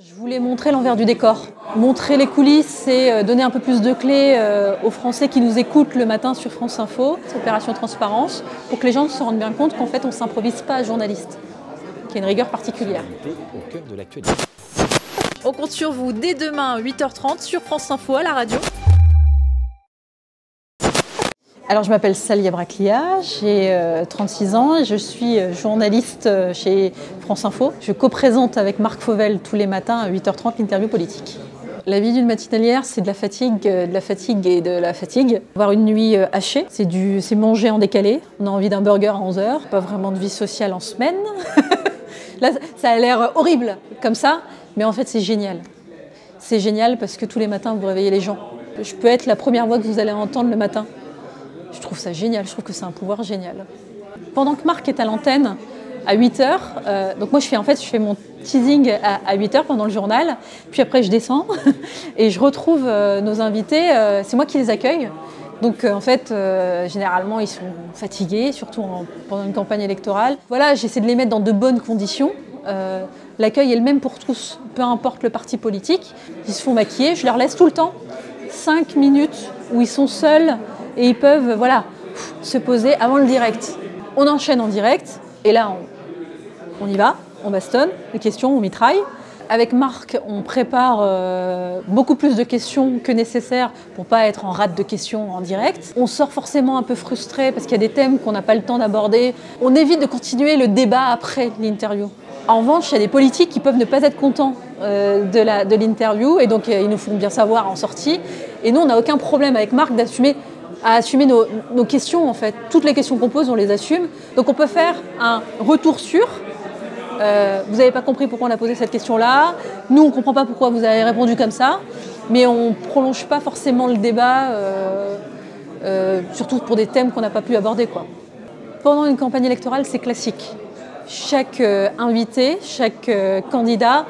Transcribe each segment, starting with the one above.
Je voulais montrer l'envers du décor, montrer les coulisses et donner un peu plus de clés aux Français qui nous écoutent le matin sur France Info, opération transparence, pour que les gens se rendent bien compte qu'en fait on ne s'improvise pas journaliste, qu'il y a une rigueur particulière. Au cœur de l'actualité. On compte sur vous dès demain à 8h30 sur France Info à la radio. Alors je m'appelle Salia Braclia, j'ai 36 ans et je suis journaliste chez France Info. Je co-présente avec Marc Fauvel tous les matins à 8h30 l'interview politique. La vie d'une matinalière, c'est de la fatigue et de la fatigue. Avoir une nuit hachée, c'est manger en décalé. On a envie d'un burger à 11h, pas vraiment de vie sociale en semaine. Là, ça a l'air horrible comme ça, mais en fait c'est génial. C'est génial parce que tous les matins vous réveillez les gens. Je peux être la première voix que vous allez entendre le matin. Je trouve ça génial, je trouve que c'est un pouvoir génial. Pendant que Marc est à l'antenne, à 8h, donc moi je fais mon teasing à 8h pendant le journal, puis après je descends et je retrouve nos invités, c'est moi qui les accueille. Donc en fait, généralement ils sont fatigués, surtout pendant une campagne électorale. Voilà, j'essaie de les mettre dans de bonnes conditions. L'accueil est le même pour tous, peu importe le parti politique. Ils se font maquiller, je leur laisse tout le temps 5 minutes où ils sont seuls et ils peuvent se poser avant le direct. On enchaîne en direct et là on y va, on bastonne, les questions, on mitraille. Avec Marc, on prépare beaucoup plus de questions que nécessaire pour ne pas être en rate de questions en direct. On sort forcément un peu frustré parce qu'il y a des thèmes qu'on n'a pas le temps d'aborder. On évite de continuer le débat après l'interview. En revanche, il y a des politiques qui peuvent ne pas être contents de l'interview et donc ils nous font bien savoir en sortie. Et nous, on n'a aucun problème avec Marc à assumer nos questions en fait. Toutes les questions qu'on pose, on les assume. Donc on peut faire un retour sur. Vous n'avez pas compris pourquoi on a posé cette question-là. Nous, on ne comprend pas pourquoi vous avez répondu comme ça. Mais on ne prolonge pas forcément le débat, surtout pour des thèmes qu'on n'a pas pu aborder, quoi. Pendant une campagne électorale, c'est classique. Chaque invité, chaque candidat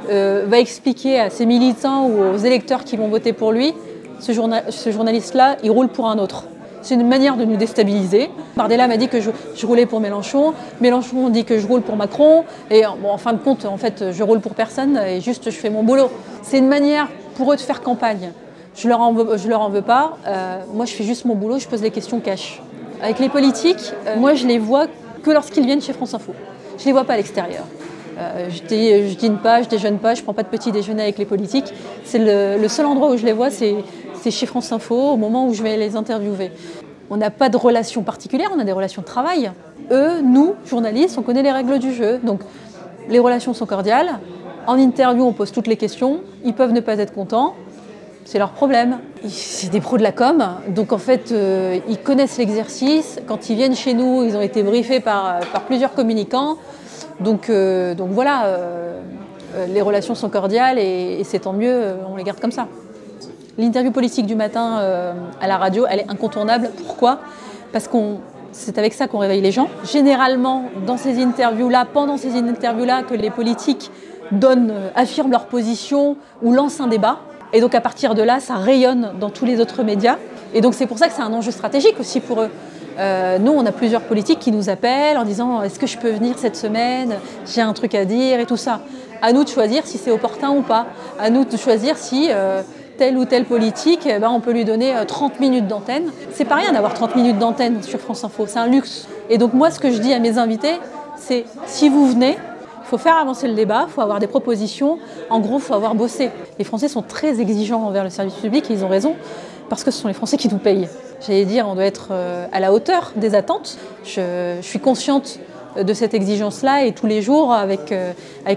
va expliquer à ses militants ou aux électeurs qui vont voter pour lui, ce journaliste-là, il roule pour un autre. C'est une manière de nous déstabiliser. Bardella m'a dit que je roulais pour Mélenchon. Mélenchon dit que je roule pour Macron. Et en fin de compte, en fait, je roule pour personne et juste je fais mon boulot. C'est une manière pour eux de faire campagne. Je leur en veux pas. Moi, je fais juste mon boulot, je pose les questions cash. Avec les politiques, moi, je les vois que lorsqu'ils viennent chez France Info. Je les vois pas à l'extérieur. Je dîne pas, je déjeune pas, je prends pas de petit déjeuner avec les politiques. C'est le seul endroit où je les vois, c'est chez France Info, au moment où je vais les interviewer. On n'a pas de relation particulière, on a des relations de travail. Eux, nous, journalistes, on connaît les règles du jeu. Donc les relations sont cordiales. En interview, on pose toutes les questions. Ils peuvent ne pas être contents. C'est leur problème. C'est des pros de la com, donc en fait, ils connaissent l'exercice. Quand ils viennent chez nous, ils ont été briefés par plusieurs communicants. Donc voilà, les relations sont cordiales et c'est tant mieux, on les garde comme ça. L'interview politique du matin à la radio, elle est incontournable. Pourquoi ? Parce que c'est avec ça qu'on réveille les gens. Généralement, dans ces interviews-là, pendant ces interviews-là, que les politiques affirment leur position ou lancent un débat. Et donc à partir de là, ça rayonne dans tous les autres médias. Et donc c'est pour ça que c'est un enjeu stratégique aussi pour eux. Nous, on a plusieurs politiques qui nous appellent en disant « Est-ce que je peux venir cette semaine ? J'ai un truc à dire » et tout ça. À nous de choisir si c'est opportun ou pas. À nous de choisir si telle ou telle politique, on peut lui donner 30 minutes d'antenne. C'est pas rien d'avoir 30 minutes d'antenne sur France Info, c'est un luxe. Et donc moi, ce que je dis à mes invités, c'est si vous venez, il faut faire avancer le débat, il faut avoir des propositions. En gros, il faut avoir bossé. Les Français sont très exigeants envers le service public et ils ont raison, parce que ce sont les Français qui nous payent. J'allais dire, on doit être à la hauteur des attentes. Je suis consciente de cette exigence-là et tous les jours, avec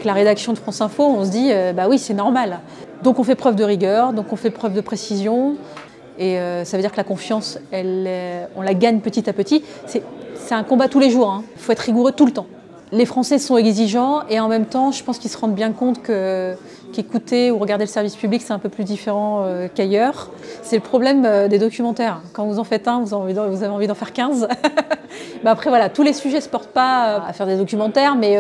la rédaction de France Info, on se dit bah oui, c'est normal. Donc on fait preuve de rigueur, donc on fait preuve de précision et ça veut dire que la confiance, on la gagne petit à petit. C'est un combat tous les jours, hein. Il faut être rigoureux tout le temps. Les Français sont exigeants et en même temps, je pense qu'ils se rendent bien compte qu'écouter ou regarder le service public, c'est un peu plus différent qu'ailleurs. C'est le problème des documentaires. Quand vous en faites un, vous avez envie d'en faire 15. Après, voilà, tous les sujets ne se portent pas à faire des documentaires, mais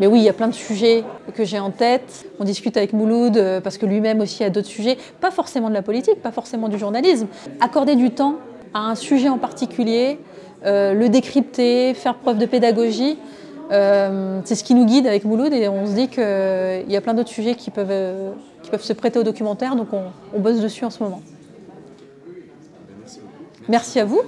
oui, il y a plein de sujets que j'ai en tête. On discute avec Mouloud parce que lui-même aussi a d'autres sujets, pas forcément de la politique, pas forcément du journalisme. Accorder du temps à un sujet en particulier, le décrypter, faire preuve de pédagogie, C'est ce qui nous guide avec Mouloud et on se dit qu'il y a plein d'autres sujets qui peuvent se prêter au documentaire, donc on bosse dessus en ce moment. Merci à vous.